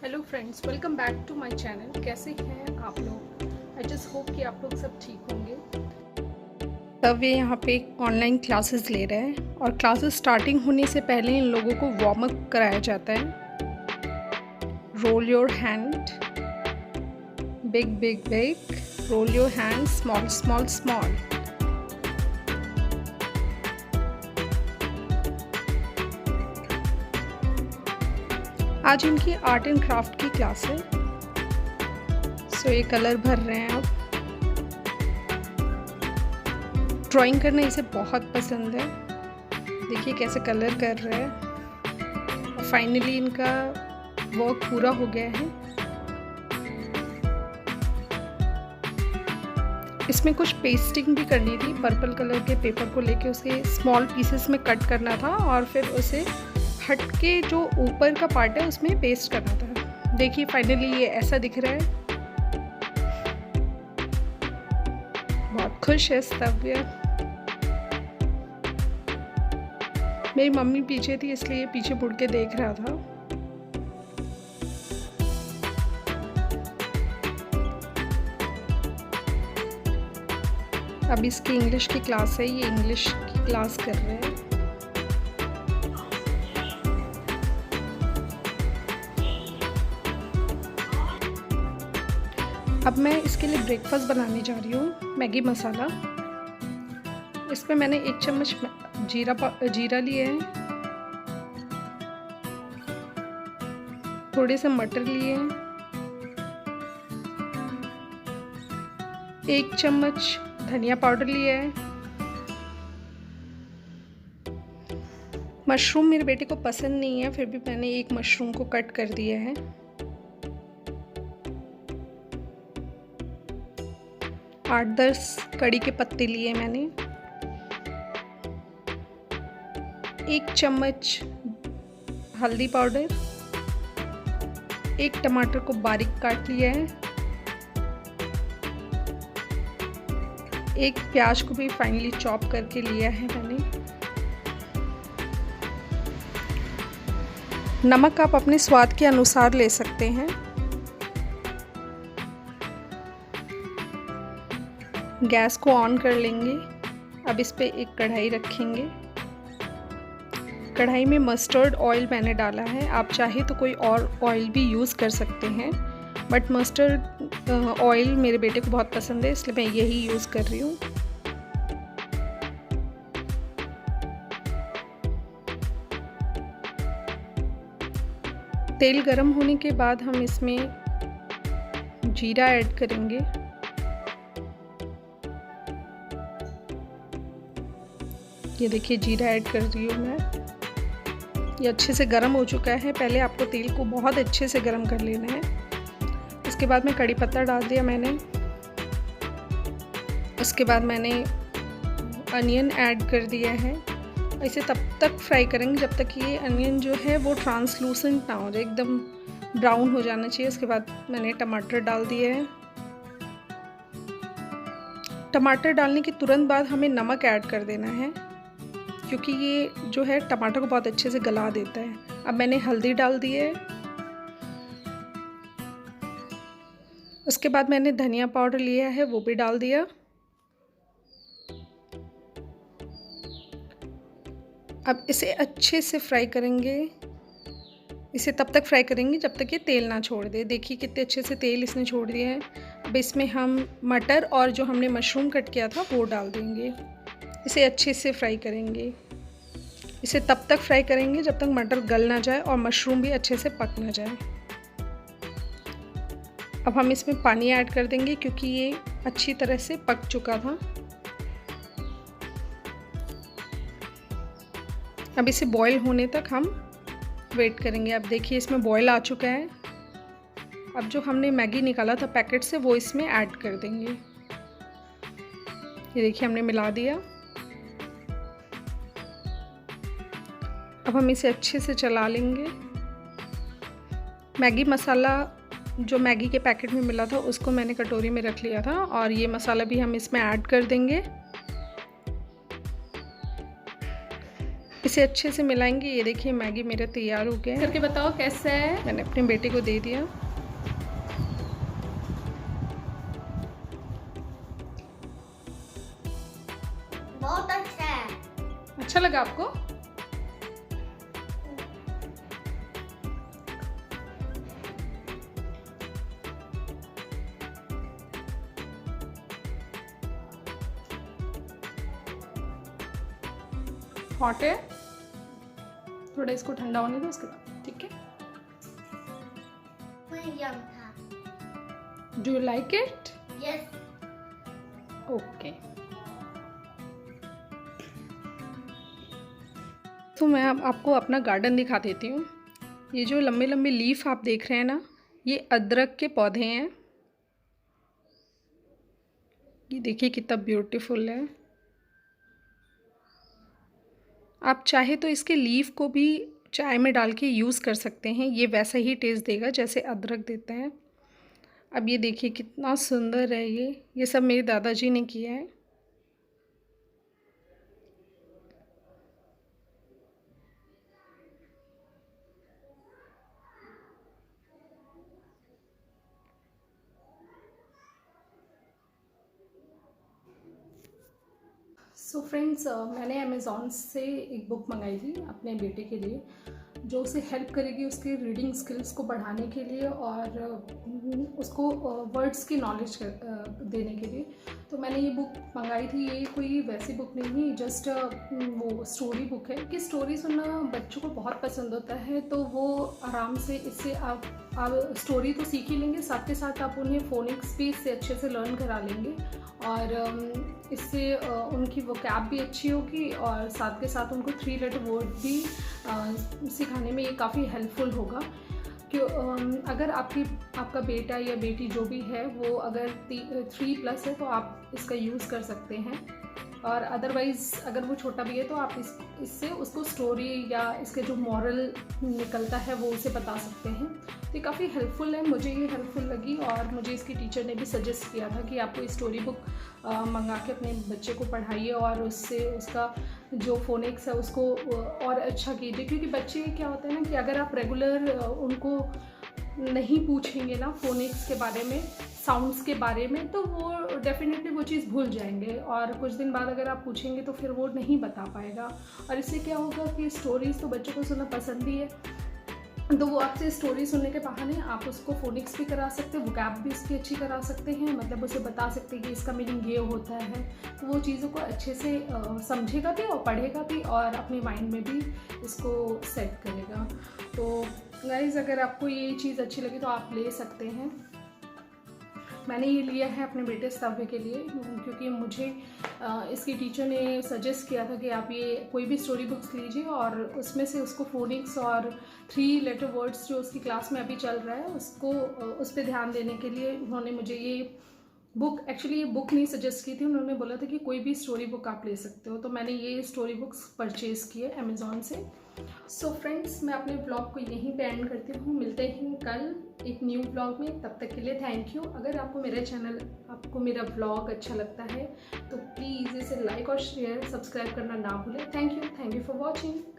Hello friends, welcome back to my channel. कैसे हैं आप लोग? आई जस्ट होप कि आप लोग सब ठीक होंगे। तब ये यहाँ पे ऑनलाइन क्लासेस ले रहे हैं और क्लासेस स्टार्टिंग होने से पहले इन लोगों को वार्म अप कराया जाता है। Roll your hand, big big big, roll your hand, small small small. आज इनकी आर्ट एंड क्राफ्ट की क्लास है। सो ये कलर भर रहे हैं। अब ड्राइंग करना इसे बहुत पसंद है। देखिए कैसे कलर कर रहे हैं। और फाइनली इनका वर्क पूरा हो गया है। इसमें कुछ पेस्टिंग भी करनी थी। पर्पल कलर के पेपर को लेके उसे स्मॉल पीसेस में कट करना था और फिर उसे हट के जो ऊपर का पार्ट है उसमें पेस्ट करना था। देखिए फाइनली ये ऐसा दिख रहा है। बहुत खुश है स्तव्य। मेरी मम्मी पीछे थी इसलिए पीछे मुड़ के देख रहा था। अब इसकी इंग्लिश की क्लास है। ये इंग्लिश की क्लास कर रहे हैं। अब मैं इसके लिए ब्रेकफास्ट बनाने जा रही हूँ। मैगी मसाला। इसमें मैंने 1 चम्मच जीरा लिए हैं, थोड़े से मटर लिए हैं, 1 चम्मच धनिया पाउडर लिया है। मशरूम मेरे बेटे को पसंद नहीं है, फिर भी मैंने 1 मशरूम को कट कर दिया है। आठ 10 कड़ी के पत्ते लिए मैंने। 1 चम्मच हल्दी पाउडर, 1 टमाटर को बारीक काट लिया है, 1 प्याज को भी फाइनली चॉप करके लिया है मैंने। नमक आप अपने स्वाद के अनुसार ले सकते हैं। गैस को ऑन कर लेंगे। अब इस पे एक कढ़ाई रखेंगे। कढ़ाई में मस्टर्ड ऑयल मैंने डाला है। आप चाहे तो कोई और ऑयल भी यूज़ कर सकते हैं, बट मस्टर्ड ऑयल मेरे बेटे को बहुत पसंद है इसलिए मैं यही यूज़ कर रही हूँ। तेल गरम होने के बाद हम इसमें जीरा ऐड करेंगे। ये देखिए जीरा ऐड कर रही हूँ मैं। ये अच्छे से गरम हो चुका है। पहले आपको तेल को बहुत अच्छे से गरम कर लेना है। उसके बाद में कड़ी पत्ता डाल दिया मैंने। उसके बाद मैंने अनियन ऐड कर दिया है। इसे तब तक फ्राई करेंगे जब तक ये अनियन जो है वो ट्रांसलूसेंट ना हो जाए, एकदम ब्राउन हो जाना चाहिए। उसके बाद मैंने टमाटर डाल दिए हैं। टमाटर डालने के तुरंत बाद हमें नमक ऐड कर देना है, क्योंकि ये जो है टमाटर को बहुत अच्छे से गला देता है। अब मैंने हल्दी डाल दी है। उसके बाद मैंने धनिया पाउडर लिया है, वो भी डाल दिया। अब इसे अच्छे से फ्राई करेंगे। इसे तब तक फ्राई करेंगे जब तक ये तेल ना छोड़ दे। देखिए कितने अच्छे से तेल इसने छोड़ दिया है। अब इसमें हम मटर और जो हमने मशरूम कट किया था वो डाल देंगे। इसे अच्छे से फ्राई करेंगे। इसे तब तक फ्राई करेंगे जब तक मटर गल ना जाए और मशरूम भी अच्छे से पक ना जाए। अब हम इसमें पानी ऐड कर देंगे क्योंकि ये अच्छी तरह से पक चुका था। अब इसे बॉईल होने तक हम वेट करेंगे। अब देखिए इसमें बॉईल आ चुका है। अब जो हमने मैगी निकाला था पैकेट से वो इसमें ऐड कर देंगे। ये देखिए हमने मिला दिया। अब हम इसे अच्छे से चला लेंगे। मैगी मसाला जो मैगी के पैकेट में मिला था उसको मैंने कटोरी में रख लिया था और ये मसाला भी हम इसमें ऐड कर देंगे। इसे इसे अच्छे से मिलाएंगे। ये देखिए मैगी मेरा तैयार हो गया है। करके बताओ कैसा है। मैंने अपने बेटे को दे दिया। बहुत अच्छा है। अच्छा लगा आपको? हॉट है, थोड़ा इसको ठंडा होने दो उसके बाद, ठीक है। यम था। Do you like it? Yes. Okay. तो मैं अब आपको अपना गार्डन दिखा देती हूँ। ये जो लंबे लंबे लीफ आप देख रहे हैं ना, ये अदरक के पौधे हैं। ये देखिए कितना ब्यूटीफुल है। आप चाहे तो इसके लीफ को भी चाय में डाल के यूज़ कर सकते हैं। ये वैसा ही टेस्ट देगा जैसे अदरक देते हैं। अब ये देखिए कितना सुंदर है। ये सब मेरे दादाजी ने किया है। सो फ्रेंड्स, मैंने अमेज़ॉन से एक बुक मंगाई थी अपने बेटे के लिए, जो उसे हेल्प करेगी उसके रीडिंग स्किल्स को बढ़ाने के लिए और उसको वर्ड्स की नॉलेज देने के लिए। तो मैंने ये बुक मंगाई थी। ये कोई वैसी बुक नहीं है, जस्ट वो स्टोरी बुक है कि स्टोरी सुनना बच्चों को बहुत पसंद होता है। तो वो आराम से इससे आप स्टोरी तो सीख ही लेंगे, साथ के साथ आप उन्हें फोनिक्स भी इससे अच्छे से लर्न करा लेंगे और इससे उनकी वोकैब भी अच्छी होगी और साथ के साथ उनको 3 लेटर वर्ड भी सिखाने में ये काफ़ी हेल्पफुल होगा। कि अगर आपका बेटा या बेटी जो भी है वो अगर 3+ है तो आप इसका यूज़ कर सकते हैं, और अदरवाइज़ अगर वो छोटा भी है तो आप इससे उसको स्टोरी या इसके जो मॉरल निकलता है वो उसे बता सकते हैं। तो ये काफ़ी हेल्पफुल है, मुझे ये हेल्पफुल लगी और मुझे इसकी टीचर ने भी सजेस्ट किया था कि आपको स्टोरी बुक मंगा के अपने बच्चे को पढ़ाइए और उससे उसका जो फोनिक्स है उसको और अच्छा कीजिए। क्योंकि बच्चे क्या होता है ना कि अगर आप रेगुलर उनको नहीं पूछेंगे ना फोनिक्स के बारे में, साउंड्स के बारे में, तो वो डेफिनेटली वो चीज़ भूल जाएंगे और कुछ दिन बाद अगर आप पूछेंगे तो फिर वो नहीं बता पाएगा। और इससे क्या होगा कि स्टोरीज़ तो बच्चों को सुनना पसंद ही है, तो वो आपसे स्टोरी सुनने के बहाने आप उसको फोनिक्स भी करा सकते हैं, वोकैब भी उसकी अच्छी करा सकते हैं, मतलब उसे बता सकते हैं कि इसका मीनिंग ये होता है। तो वो चीज़ों को अच्छे से समझेगा भी और पढ़ेगा भी और अपने माइंड में भी इसको सेट करेगा। तो गाइज़, अगर आपको ये चीज़ अच्छी लगी तो आप ले सकते हैं। मैंने ये लिया है अपने बेटे स्तव्य के लिए क्योंकि मुझे इसकी टीचर ने सजेस्ट किया था कि आप ये कोई भी स्टोरी बुक्स लीजिए और उसमें से उसको फोनिक्स और 3 लेटर वर्ड्स जो उसकी क्लास में अभी चल रहा है उसको उस पर ध्यान देने के लिए उन्होंने मुझे ये बुक, एक्चुअली ये बुक नहीं सजेस्ट की थी, उन्होंने बोला था कि कोई भी स्टोरी बुक आप ले सकते हो। तो मैंने ये स्टोरी बुक्स परचेज़ किए अमेज़ॉन से। सो फ्रेंड्स, मैं अपने ब्लॉग को यहीं पे एंड करती हूँ। मिलते हैं कल एक न्यू ब्लॉग में, तब तक के लिए थैंक यू। अगर आपको मेरा ब्लॉग अच्छा लगता है तो प्लीज़ इसे लाइक और शेयर सब्सक्राइब करना ना भूलें। Thank you for watching.